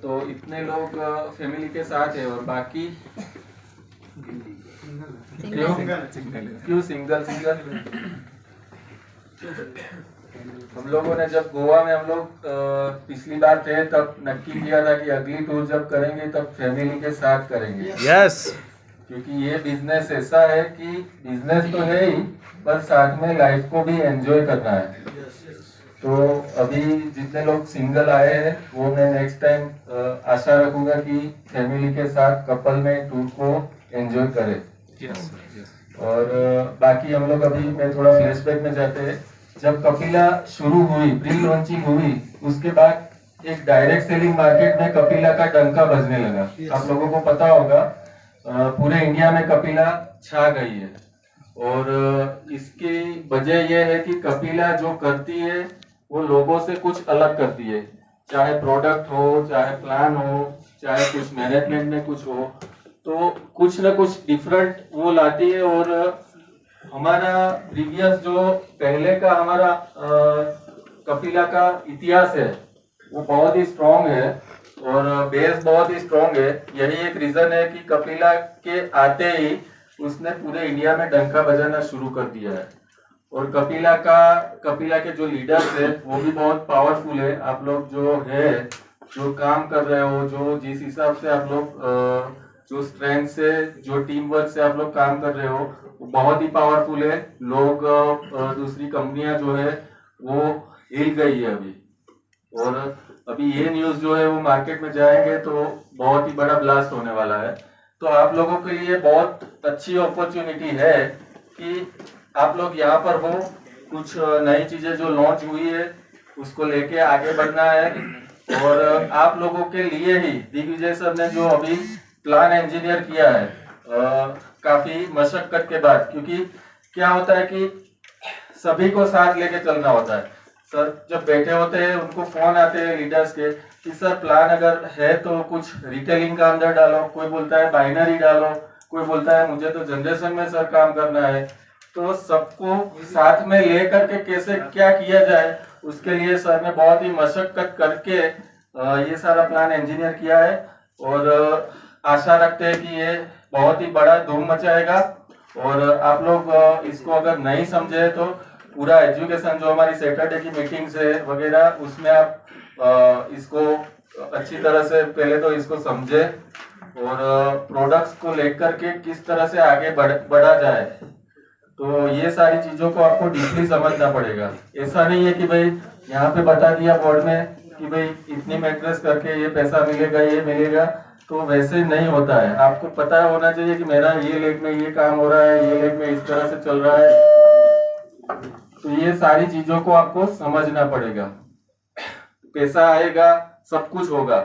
तो इतने लोग फैमिली के साथ है और बाकी क्यों सिंगल हम लोगों ने जब गोवा में हम लोग पिछली बार थे तब नक्की किया था कि अगली टूर जब करेंगे तब फैमिली के साथ करेंगे। यस क्योंकि ये बिजनेस ऐसा है कि बिजनेस तो है ही पर साथ में लाइफ को भी एंजॉय करना है। तो अभी जितने लोग सिंगल आए हैं वो मैं नेक्स्ट टाइम आशा रखूंगा कि फैमिली के साथ कपल में टूर को एंजॉय करें। और बाकी हम लोग अभी मैं थोड़ा फ्लैशबैक में जाते हैं। जब कपिला शुरू हुई, प्री लॉन्चिंग हुई, उसके बाद एक डायरेक्ट सेलिंग मार्केट में कपिला का डंका बजने लगा। आप लोगों को पता होगा पूरे इंडिया में कपिला छा गई है और इसकी वजह यह है कि कपिला जो करती है वो लोगों से कुछ अलग करती है, चाहे प्रोडक्ट हो, चाहे प्लान हो, चाहे कुछ मैनेजमेंट में कुछ हो, तो कुछ ना कुछ डिफरेंट वो लाती है। और हमारा प्रीवियस जो पहले का हमारा कपिला का इतिहास है वो बहुत ही स्ट्रॉन्ग है और बेस बहुत ही स्ट्रॉन्ग है। यही एक रीजन है कि कपिला के आते ही उसने पूरे इंडिया में डंका बजाना शुरू कर दिया है। और कपिला के जो लीडर्स है वो भी बहुत पावरफुल है। आप लोग जो काम कर रहे हो, जो जिस हिसाब से आप लोग जो स्ट्रेंथ से, जो टीम वर्क से आप लोग काम कर रहे हो वो बहुत ही पावरफुल है। लोग दूसरी कंपनियां जो है वो हिल गई है अभी, और अभी ये न्यूज जो है वो मार्केट में जाएंगे तो बहुत ही बड़ा ब्लास्ट होने वाला है। तो आप लोगों के लिए बहुत अच्छी अपॉर्चुनिटी है कि आप लोग यहाँ पर हो, कुछ नई चीजें जो लॉन्च हुई है उसको लेके आगे बढ़ना है। और आप लोगों के लिए ही दिग्विजय सर ने जो अभी प्लान इंजीनियर किया है काफी मशक्कत के बाद, क्योंकि क्या होता है कि सभी को साथ लेके चलना होता है। सर जब बैठे होते हैं उनको फोन आते हैं लीडर्स के कि सर प्लान अगर है तो कुछ रिटेलिंग का अंदर डालो, कोई बोलता है बाइनरी डालो, कोई बोलता है मुझे तो जनरेशन में सर काम करना है। तो सबको साथ में ले करके कैसे क्या किया जाए उसके लिए सर ने बहुत ही मशक्कत करके ये सारा प्लान इंजीनियर किया है। और आशा रखते हैं कि ये बहुत ही बड़ा धूम मचाएगा। और आप लोग इसको अगर नहीं समझे तो पूरा एजुकेशन जो हमारी सैटरडे की मीटिंग्स है वगैरह उसमें आप इसको अच्छी तरह से पहले तो इसको समझे और प्रोडक्ट्स को लेकर के किस तरह से आगे बढ़ा जाए। तो ये सारी चीजों को आपको डीपली समझना पड़ेगा। ऐसा नहीं है कि भाई यहाँ पे बता दिया बोर्ड में कि भाई इतनी मैट्रेस करके ये पैसा मिलेगा, ये मिलेगा, तो वैसे नहीं होता है। आपको पता होना चाहिए कि मेरा ये लेग में ये काम हो रहा है, ये लेग में इस तरह से चल रहा है। तो ये सारी चीजों को आपको समझना पड़ेगा। पैसा आएगा, सब कुछ होगा,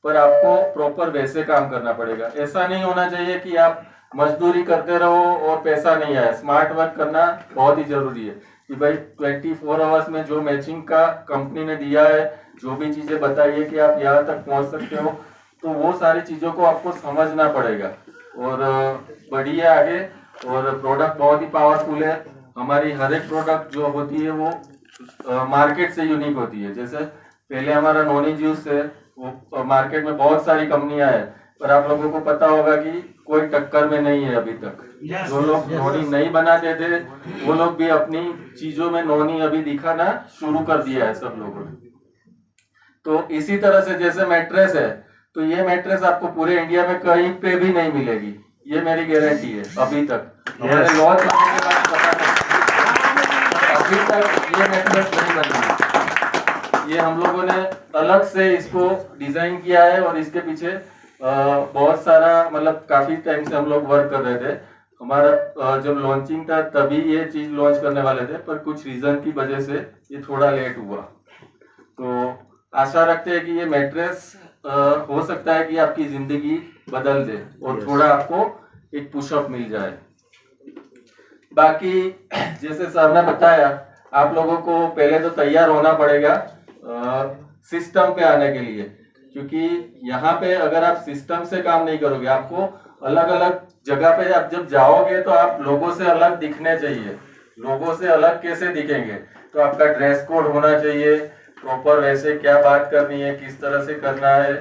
पर आपको प्रॉपर वैसे काम करना पड़ेगा। ऐसा नहीं होना चाहिए कि आप मजदूरी करते रहो और पैसा नहीं आए। स्मार्ट वर्क करना बहुत ही जरूरी है कि भाई 24 आवर्स में जो मैचिंग का कंपनी ने दिया है, जो भी चीजें बताई है कि आप यहाँ तक पहुंच सकते हो, तो वो सारी चीजों को आपको समझना पड़ेगा और बढ़िए आगे। और प्रोडक्ट बहुत ही पावरफुल है। हमारी हर एक प्रोडक्ट जो होती है वो मार्केट से यूनिक होती है। जैसे पहले हमारा नॉनी जूस है, वो मार्केट में बहुत सारी कंपनियां है, पर आप लोगों को पता होगा कि कोई टक्कर में नहीं है अभी तक। जो लोग नॉनी नहीं बनाते थे वो लोग भी अपनी चीजों में नॉनी अभी दिखाना शुरू कर दिया है सब लोगों ने। तो इसी तरह से जैसे मैट्रेस है, तो ये मैट्रेस आपको पूरे इंडिया में कहीं पे भी नहीं मिलेगी, ये मेरी गारंटी है। अभी तक हमारे लॉन्च होने के बाद पता नहीं, अभी तक ये मैट्रेस नहीं बनी। ये हम लोगों ने अलग से इसको डिजाइन किया है और इसके पीछे बहुत सारा, मतलब काफी टाइम से हम लोग वर्क कर रहे थे। हमारा जब लॉन्चिंग था तभी ये चीज लॉन्च करने वाले थे, पर कुछ रीजन की वजह से ये थोड़ा लेट हुआ। तो आशा रखते हैं कि ये मैट्रेस हो सकता है कि आपकी जिंदगी बदल दे और थोड़ा आपको एक पुशअप मिल जाए। बाकी जैसे सर ने बताया, आप लोगों को पहले तो तैयार होना पड़ेगा सिस्टम पे आने के लिए, क्योंकि यहाँ पे अगर आप सिस्टम से काम नहीं करोगे, आपको अलग अलग जगह पे आप जब जाओगे तो आप लोगों से अलग दिखने चाहिए। लोगों से अलग कैसे दिखेंगे, तो आपका ड्रेस कोड होना चाहिए प्रॉपर, वैसे क्या बात करनी है, किस तरह से करना है,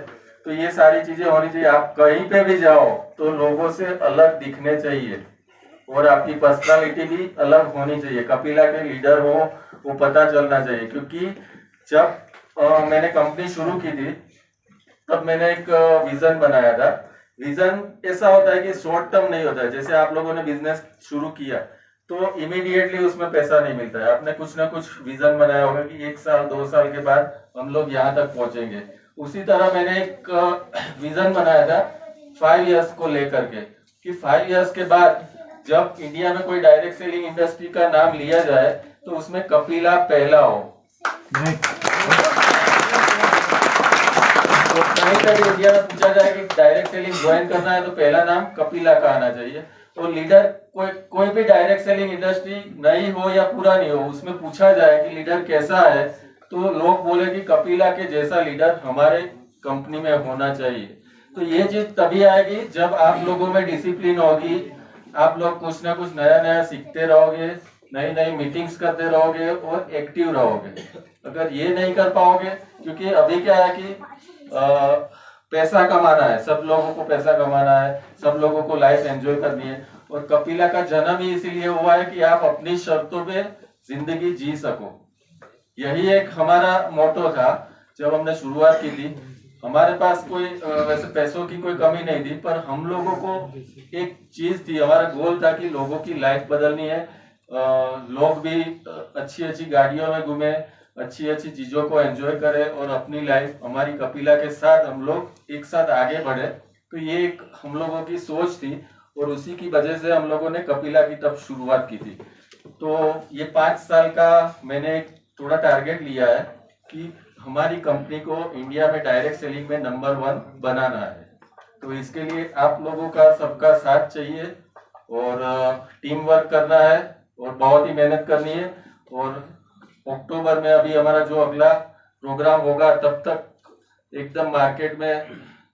तो ये सारी चीजें होनी चाहिए। आप कहीं पे भी जाओ तो लोगों से अलग दिखने चाहिए और आपकी पर्सनालिटी भी अलग होनी चाहिए। कपिला के लीडर हो वो पता चलना चाहिए, क्योंकि जब मैंने कंपनी शुरू की थी तब मैंने एक विजन बनाया था। विजन ऐसा होता है कि शॉर्ट टर्म नहीं होता है। जैसे आप लोगों ने बिजनेस शुरू किया तो इमीडिएटली उसमें पैसा नहीं मिलता है। आपने कुछ ना कुछ विजन बनाया होगा कि 1 साल 2 साल के बाद हम लोग यहाँ तक पहुंचेंगे। उसी तरह मैंने एक विजन बनाया था 5 इयर्स को लेकर के, कि 5 इयर्स के बाद जब इंडिया में कोई डायरेक्ट सेलिंग इंडस्ट्री का नाम लिया जाए तो उसमें कपिला पहला हो। तो कहीं पर इंडिया में पूछा जाए कि डायरेक्ट सेलिंग ज्वाइन करना है तो पहला नाम कपिला का आना चाहिए। तो लीडर कोई भी डायरेक्ट सेलिंग इंडस्ट्री नई हो या पुरानी हो, उसमें पूछा जाए कि लीडर कैसा है तो लोग बोले कि कपिला के जैसा लीडर हमारे कंपनी में होना चाहिए। तो ये चीज तभी आएगी जब आप लोगों में डिसिप्लिन होगी, आप लोग कुछ ना कुछ नया नया सीखते रहोगे, नई नई मीटिंग्स करते रहोगे और एक्टिव रहोगे। अगर ये नहीं कर पाओगे, क्योंकि अभी क्या है कि पैसा कमाना है, सब लोगों को पैसा कमाना है, सब लोगों को लाइफ एंजॉय करनी है। और कपिला का जन्म ही इसीलिए हुआ है कि आप अपनी शर्तों पे जिंदगी जी सको। यही एक हमारा मोटो था जब हमने शुरुआत की थी। हमारे पास कोई वैसे पैसों की कोई कमी नहीं थी, पर हम लोगों को एक चीज थी, हमारा गोल था कि लोगों की लाइफ बदलनी है। लोग भी अच्छी अच्छी गाड़ियों में घूमे, अच्छी अच्छी चीजों को एंजॉय करें और अपनी लाइफ हमारी कपिला के साथ हम लोग एक साथ आगे बढ़े। तो ये एक हम लोगों की सोच थी और उसी की वजह से हम लोगों ने कपिला की तब शुरुआत की थी। तो ये 5 साल का मैंने थोड़ा टारगेट लिया है कि हमारी कंपनी को इंडिया में डायरेक्ट सेलिंग में नंबर 1 बनाना है। तो इसके लिए आप लोगों का सबका साथ चाहिए और टीम वर्क करना है और बहुत ही मेहनत करनी है। और अक्टूबर में अभी हमारा जो अगला प्रोग्राम होगा तब तक एकदम मार्केट में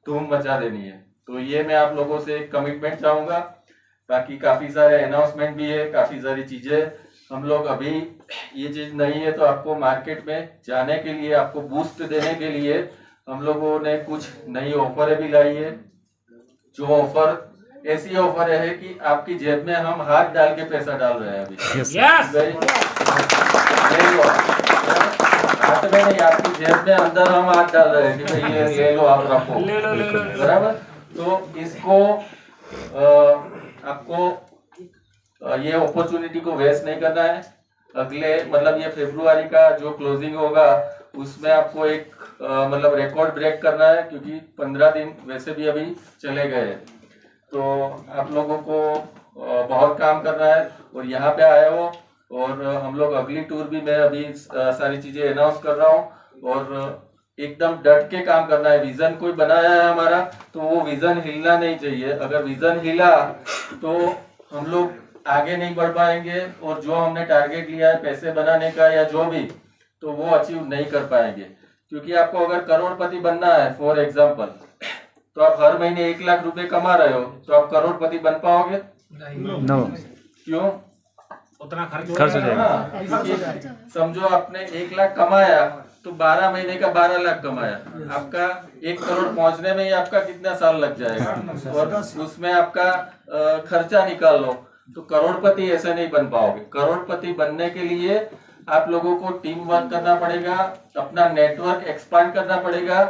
धूम मचा देनी है। तो ये मैं आप लोगों से एक कमिटमेंट चाहूंगा। बाकी काफी सारे अनाउंसमेंट भी है, काफी सारी चीजें हम लोग अभी, ये चीज नहीं है तो आपको मार्केट में जाने के लिए, आपको बूस्ट देने के लिए हम लोगों ने कुछ नई ऑफर भी लाई है। जो ऑफर ऐसी ऑफर है कि आपकी जेब में हम हाथ डाल के पैसा डाल रहे हैं अभी। हाथ में नहीं, आपकी जेब में अंदर हम हाथ डाल रहे हैं कि भाई ये ले लो, आप रखो, बराबर। तो इसको आपको ये अपॉर्चुनिटी को वेस्ट नहीं करना है। अगले मतलब ये फरवरी का जो क्लोजिंग होगा उसमें आपको एक मतलब रिकॉर्ड ब्रेक करना है, क्योंकि 15 दिन वैसे भी अभी चले गए। तो आप लोगों को बहुत काम करना है और यहाँ पे आए हो। और हम लोग अगली टूर भी मैं अभी सारी चीजें अनाउंस कर रहा हूँ और एकदम डट के काम करना है। विजन कोई बनाया है हमारा तो वो विजन हिलना नहीं चाहिए। अगर विजन हिला तो हम लोग आगे नहीं बढ़ पाएंगे और जो हमने टारगेट लिया है पैसे बनाने का या जो भी, तो वो अचीव नहीं कर पाएंगे। क्योंकि आपको अगर करोड़पति बनना है फॉर एग्जाम्पल, तो आप हर महीने 1 लाख रुपए कमा रहे हो तो आप करोड़पति बन पाओगे? नो। क्यों? उतना खर्च हो जाएगा। समझो आपने 1 लाख कमाया तो 12 महीने का 12 लाख कमाया, आपका 1 करोड़ पहुंचने में ही आपका कितना साल लग जाएगा और उसमें आपका खर्चा निकाल लो। तो करोड़पति ऐसे नहीं बन पाओगे। करोड़पति बनने के लिए आप लोगों को टीम वर्क करना पड़ेगा, अपना नेटवर्क एक्सपांड करना पड़ेगा,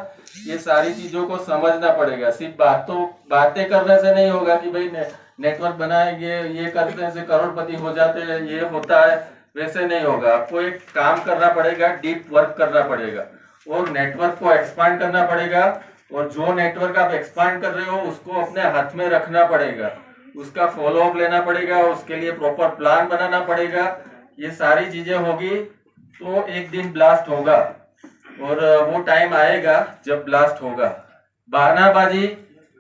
ये सारी चीजों को समझना पड़ेगा। सिर्फ बातें करने से नहीं होगा कि भाई नेटवर्क बनाएंगे, ये करने से करोड़पति हो जाते हैं, ये होता है, वैसे नहीं होगा। आपको एक काम करना पड़ेगा, डीप वर्क करना पड़ेगा और नेटवर्क को एक्सपांड करना पड़ेगा। और जो नेटवर्क आप एक्सपांड कर रहे हो उसको अपने हाथ में रखना पड़ेगा, उसका फॉलो अप लेना पड़ेगा, उसके लिए प्रॉपर प्लान बनाना पड़ेगा। ये सारी चीजें होगी तो एक दिन ब्लास्ट होगा और वो टाइम आएगा जब ब्लास्ट होगा। बहानाबाजी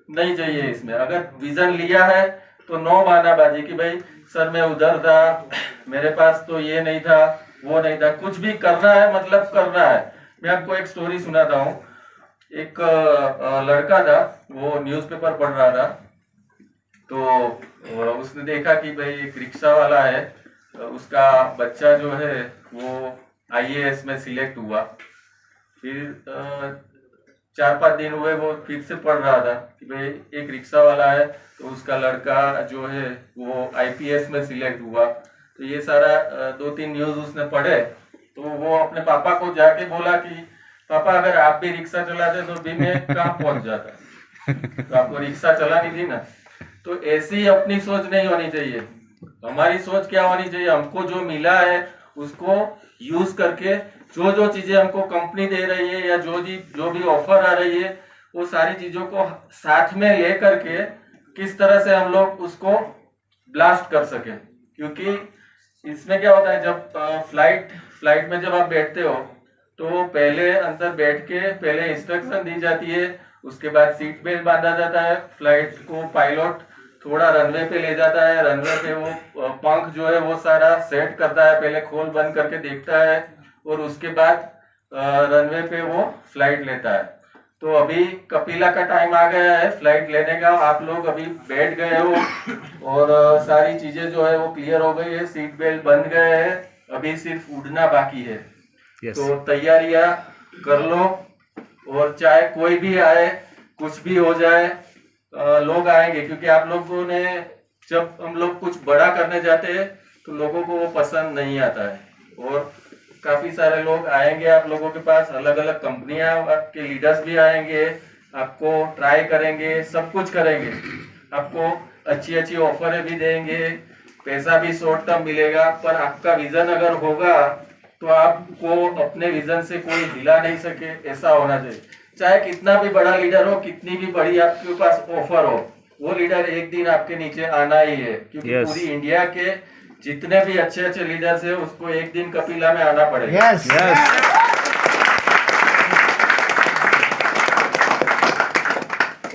नहीं चाहिए इसमें। अगर विजन लिया है तो नो बहानाबाजी कि भाई सर मैं उधर था, मेरे पास तो ये नहीं था, वो नहीं था। कुछ भी करना है मतलब करना है। मैं आपको एक स्टोरी सुनाता हूँ। एक लड़का था, वो न्यूज़पेपर पढ़ रहा था, तो उसने देखा कि भाई एक रिक्शा वाला है, उसका बच्चा जो है वो IAS में सिलेक्ट हुआ। फिर 4-5 दिन हुए वो फिर से पढ़ रहा था कि भाई एक रिक्शा वाला है तो उसका लड़का जो है वो आईपीएस में सिलेक्ट हुआ। तो ये सारा 2-3 न्यूज उसने पढ़े, तो वो अपने पापा को जाके बोला कि पापा अगर आप भी रिक्शा चलाते तो भी मैं कहाँ पहुंच जाता। तो आपको रिक्शा चलानी थी ना। तो ऐसी अपनी सोच नहीं होनी चाहिए। हमारी सोच क्या होनी चाहिए, हमको जो मिला है उसको यूज करके जो जो चीजें हमको कंपनी दे रही है या जो भी ऑफर आ रही है वो सारी चीजों को साथ में ले करके किस तरह से हम लोग उसको ब्लास्ट कर सके। क्योंकि इसमें क्या होता है, जब फ्लाइट में जब आप बैठते हो तो पहले अंदर बैठ के पहले इंस्ट्रक्शन दी जाती है, उसके बाद सीट बेल्ट बांधा जाता है, फ्लाइट को पायलट थोड़ा रनवे पे ले जाता है, रनवे पे वो पंख जो है वो सारा सेट करता है, पहले खोल बंद करके देखता है और उसके बाद रनवे पे वो फ्लाइट लेता है। तो अभी कपिला का टाइम आ गया है फ्लाइट लेने का, आप लोग अभी बैठ गए हो और सारी चीजें जो है वो क्लियर हो गई है, सीट बेल्ट बंध गए हैं, अभी सिर्फ उड़ना बाकी है। तो तैयारियां कर लो और चाहे कोई भी आए कुछ भी हो जाए, लोग आएंगे। क्योंकि आप लोगों ने जब हम लोग कुछ बड़ा करने जाते हैं तो लोगों को वो पसंद नहीं आता है और काफी सारे लोग आएंगे आप लोगों के पास, अलग अलग कंपनियां, आपके लीडर्स भी आएंगे, आपको ट्राई करेंगे, सब कुछ करेंगे, आपको अच्छी अच्छी ऑफरें भी देंगे, पैसा भी शॉर्ट टर्म मिलेगा। पर आपका विजन अगर होगा तो आपको अपने विजन से कोई हिला नहीं सके, ऐसा होना चाहिए। चाहे कितना भी बड़ा लीडर हो, कितनी भी बड़ी आपके पास ऑफर हो, वो लीडर एक दिन आपके नीचे आना ही है। क्योंकि पूरी इंडिया के जितने भी अच्छे अच्छे लीडर्स है उसको एक दिन कपिला में आना पड़ेगा।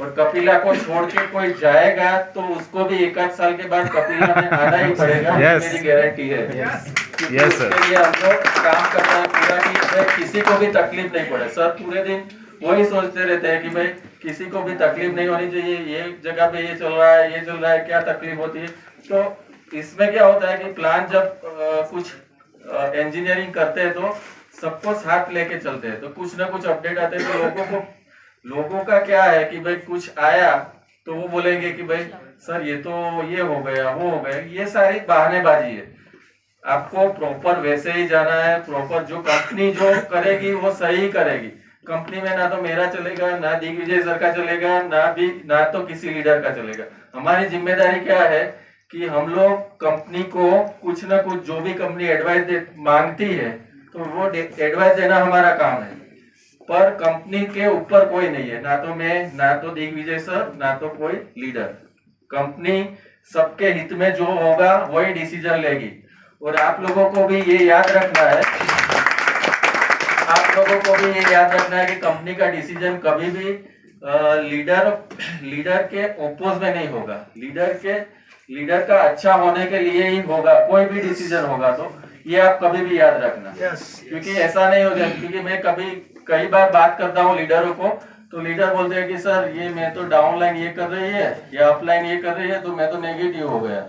और कपिला को छोड़ के कोई जाएगा तो उसको भी 1-8 साल के बाद कपिला में आना ही पड़ेगा, मेरी गारंटी है। क्योंकि उसके लिए हम लोग काम करना है पूरा कि किसी को भी तकलीफ नहीं पड़े। सर पूरे दिन वही सोचते रहते हैं कि भाई किसी को भी तकलीफ नहीं होनी चाहिए, ये जगह पे ये चल रहा है, ये चल रहा है, क्या तकलीफ होती है। तो इसमें क्या होता है कि प्लान जब कुछ इंजीनियरिंग करते हैं तो सबको साथ लेके चलते हैं, तो कुछ ना कुछ अपडेट आते हैं। तो लोगों का क्या है कि भाई कुछ आया तो वो बोलेंगे कि भाई सर ये तो ये हो गया वो हो गया, ये सारी बहानेबाजी है। आपको प्रॉपर वैसे ही जाना है, प्रॉपर जो कंपनी जो करेगी वो सही करेगी। कंपनी में ना तो मेरा चलेगा, ना दिग्विजय सर का चलेगा, ना तो किसी लीडर का चलेगा। हमारी जिम्मेदारी क्या है कि हम लोग कंपनी को कुछ ना कुछ जो भी कंपनी एडवाइस मांगती है तो वो एडवाइस देना हमारा काम है। पर कंपनी के ऊपर कोई नहीं है, ना तो मैं, ना तो दिग्विजय सर, ना तो कोई लीडर। कंपनी सबके हित में जो होगा वही डिसीजन लेगी। और आप लोगों को भी ये याद रखना है, कि कंपनी का डिसीजन कभी भी लीडर के ओपोज में नहीं होगा। लीडर का अच्छा होने के लिए ही होगा, कोई भी डिसीजन होगा। तो ये आप कभी भी याद रखना। क्योंकि ऐसा नहीं हो जाए, क्योंकि मैं कई बार बात करता हूँ लीडरों को, तो लीडर बोलते हैं कि सर ये मैं तो डाउनलाइन ये कर रही है या अपलाइन ये कर रही है, तो मैं तो नेगेटिव हो गया।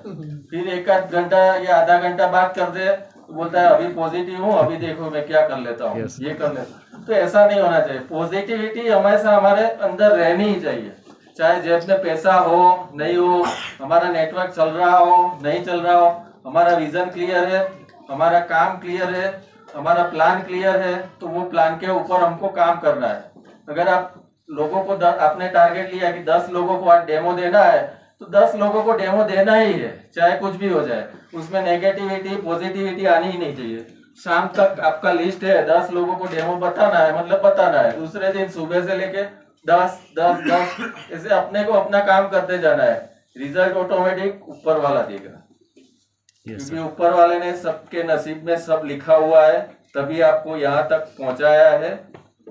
फिर 1-8 घंटा या आधा घंटा बात करते हैं तो बोलता है अभी पॉजिटिव हूँ, अभी देखो मैं क्या कर लेता हूँ, ये कर लेता। तो ऐसा नहीं होना चाहिए। पॉजिटिविटी हमेशा हमारे अंदर रहनी ही चाहिए, चाहे जेब में पैसा हो नहीं हो, हमारा नेटवर्क चल रहा हो नहीं चल रहा हो, हमारा विजन क्लियर है, हमारा काम क्लियर है, हमारा प्लान क्लियर है, तो वो प्लान के ऊपर हमको काम करना है। अगर आप लोगों को आपने टारगेट लिया कि 10 लोगों को आज डेमो देना है, तो 10 लोगों को डेमो देना ही है, चाहे कुछ भी हो जाए। उसमें नेगेटिविटी पॉजिटिविटी आनी ही नहीं चाहिए। शाम तक आपका लिस्ट है, 10 लोगों को डेमो बताना है, मतलब बताना है। दूसरे दिन सुबह से लेके 10 ऐसे अपने को अपना काम करते जाना है। रिजल्ट ऑटोमेटिक ऊपर वाला देगा। क्योंकि ऊपर वाले ने सबके नसीब में सब लिखा हुआ है, तभी आपको यहाँ तक पहुंचाया है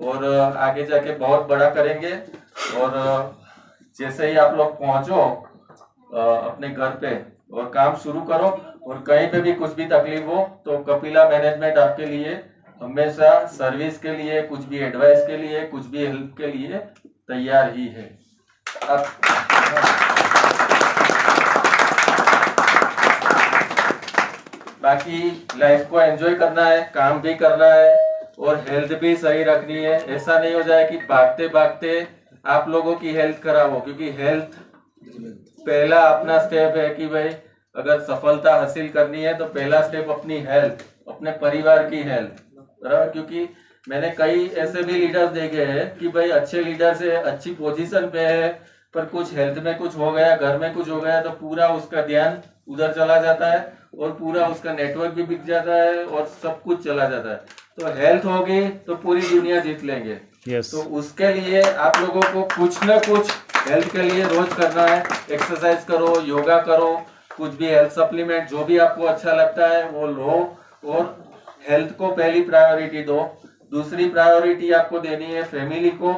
और आगे जाके बहुत बड़ा करेंगे। और जैसे ही आप लोग पहुंचो अपने घर पे और काम शुरू करो, और कहीं पे भी कुछ भी तकलीफ हो तो कपिला मैनेजमेंट आपके लिए हमेशा सर्विस के लिए, कुछ भी एडवाइस के लिए, कुछ भी हेल्प के लिए तैयार ही है। बाकी लाइफ को एंजॉय करना है, काम भी करना है और हेल्थ भी सही रखनी है। ऐसा नहीं हो जाए कि भागते भागते आप लोगों की हेल्थ खराब हो, क्योंकि हेल्थ पहला अपना स्टेप है कि भाई अगर सफलता हासिल करनी है तो पहला स्टेप अपनी हेल्थ, अपने परिवार की हेल्थ, बराबर। क्योंकि मैंने कई ऐसे भी लीडर्स देखे हैं कि भाई अच्छे लीडर से अच्छी पोजीशन पे है, पर कुछ हेल्थ में कुछ हो गया, घर में कुछ हो गया, तो पूरा उसका ध्यान उधर चला जाता है और पूरा उसका नेटवर्क भी बिक जाता है और सब कुछ चला जाता है। तो हेल्थ होगी तो पूरी दुनिया जीत लेंगे। यस। तो उसके लिए आप लोगों को कुछ ना कुछ हेल्थ के लिए रोज करना है। एक्सरसाइज करो, योगा करो, कुछ भी हेल्थ सप्लीमेंट जो भी आपको अच्छा लगता है वो लो, और हेल्थ को पहली प्रायोरिटी दो। दूसरी प्रायोरिटी आपको देनी है फैमिली को।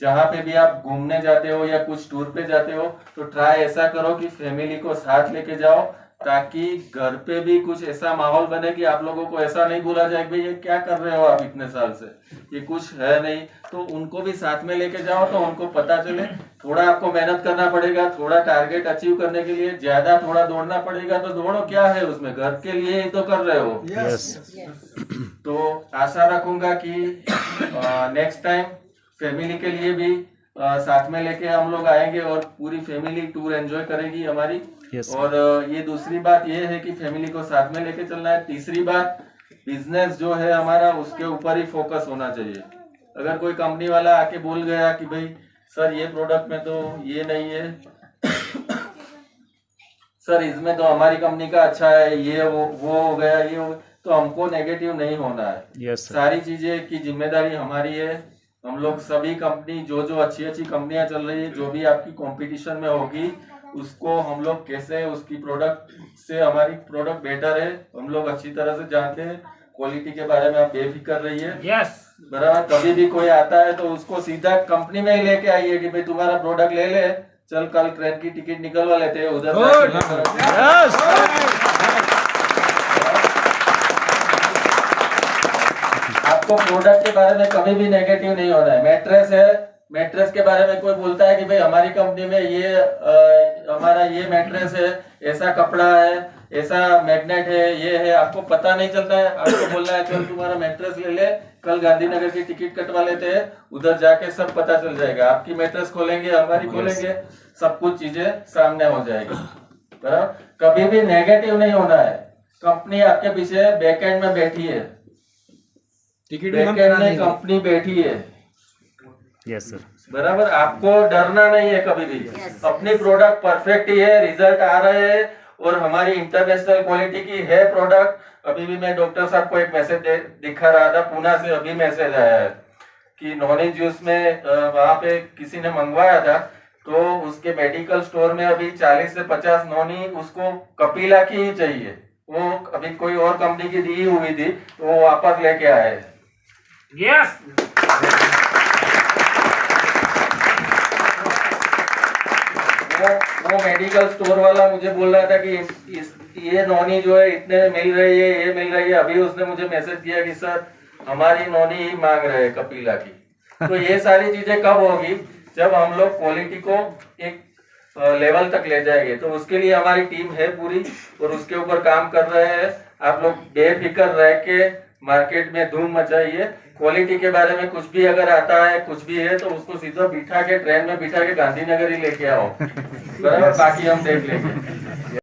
जहाँ पे भी आप घूमने जाते हो या कुछ टूर पे जाते हो तो ट्राई ऐसा करो कि फैमिली को साथ लेके जाओ, ताकि घर पे भी कुछ ऐसा माहौल बने कि आप लोगों को ऐसा नहीं बोला जाए कि भाई ये क्या कर रहे हो आप इतने साल से, ये कुछ है नहीं। तो उनको भी साथ में लेके जाओ तो उनको पता चले। थोड़ा आपको मेहनत करना पड़ेगा, थोड़ा टारगेट अचीव करने के लिए ज्यादा थोड़ा दौड़ना पड़ेगा, तो दौड़ो, क्या है उसमें, घर के लिए ही तो कर रहे हो। तो आशा रखूंगा कि नेक्स्ट टाइम फैमिली के लिए भी साथ में लेके हम लोग आएंगे और पूरी फैमिली टूर एंजॉय करेगी हमारी। और ये दूसरी बात ये है कि फैमिली को साथ में लेके चलना है। तीसरी बात, बिजनेस जो है हमारा उसके ऊपर ही फोकस होना चाहिए। अगर कोई कंपनी वाला आके बोल गया कि भाई सर ये प्रोडक्ट में तो ये नहीं है, सर इसमें तो हमारी कंपनी का अच्छा है, ये वो हो गया, ये हो गया, तो हमको नेगेटिव नहीं होना है। सारी चीजें की जिम्मेदारी हमारी है। हम लोग सभी कंपनी जो जो अच्छी अच्छी कंपनियां चल रही है, जो भी आपकी कंपटीशन में होगी, उसको हम लोग कैसे उसकी प्रोडक्ट से हमारी प्रोडक्ट बेटर है हम लोग अच्छी तरह से जानते हैं। क्वालिटी के बारे में आप बेफिक्र रहिए। बराबर। कभी भी कोई आता है तो उसको सीधा कंपनी में ही लेके आइए कि भाई तुम्हारा प्रोडक्ट ले ले, चल कल ट्रेन की टिकट निकलवा लेते हैं उधर। आपको प्रोडक्ट के बारे में कभी भी नेगेटिव नहीं होना है। मैट्रेस है, मैट्रेस के बारे में कोई बोलता है कि भाई हमारी कंपनी में ये हमारा ये मैट्रेस है, ऐसा कपड़ा है, ऐसा मैग्नेट है, ये है, आपको पता नहीं चलता है। आपको बोलना है चल तुम्हारा मैट्रेस ले ले, कल गांधीनगर की टिकट कटवा लेते हैं, उधर जाके सब पता चल जाएगा। आपकी मैट्रेस खोलेंगे, हमारी खोलेंगे, सब कुछ चीजें सामने हो जाएगी। बराबर। कभी भी नेगेटिव नहीं होना है। कंपनी आपके पीछे बैकएंड में बैठी है, बैकएंड में कंपनी बैठी है। Yes sir. बराबर। आपको डरना नहीं है कभी भी। अपनी प्रोडक्ट परफेक्ट ही है, रिजल्ट आ रहे हैं और हमारी इंटरनेशनल क्वालिटी की है प्रोडक्ट। अभी भी मैं डॉक्टर साहब को एक मैसेज दिखा रहा था, पुणे से अभी मैसेज आया है कि नॉनी जूस में वहां पे किसी ने मंगवाया था, तो उसके मेडिकल स्टोर में अभी 40 से 50 नॉनी उसको कपिला की ही चाहिए। वो अभी कोई और कंपनी की दी हुई थी, तो वो वापस लेके आए। यस। वो मेडिकल स्टोर वाला मुझे बोल रहा था कि ये नॉनी जो है इतने मिल रही है, ये मिल रही है। अभी उसने मुझे मैसेज किया कि सर हमारी नॉनी ही मांग रहे हैं कपिला की। तो ये सारी चीजें कब होगी, जब हम लोग क्वालिटी को एक लेवल तक ले जाएंगे। तो उसके लिए हमारी टीम है पूरी और उसके ऊपर काम कर रहे हैं। आप लोग बेफिक्र रह के मार्केट में धूम मचाइए। क्वालिटी के बारे में कुछ भी अगर आता है, कुछ भी है, तो उसको सीधा बिठा के ट्रेन में बिठा के गांधीनगर ही लेके आओ। बराबर। बाकी हम देख लेंगे।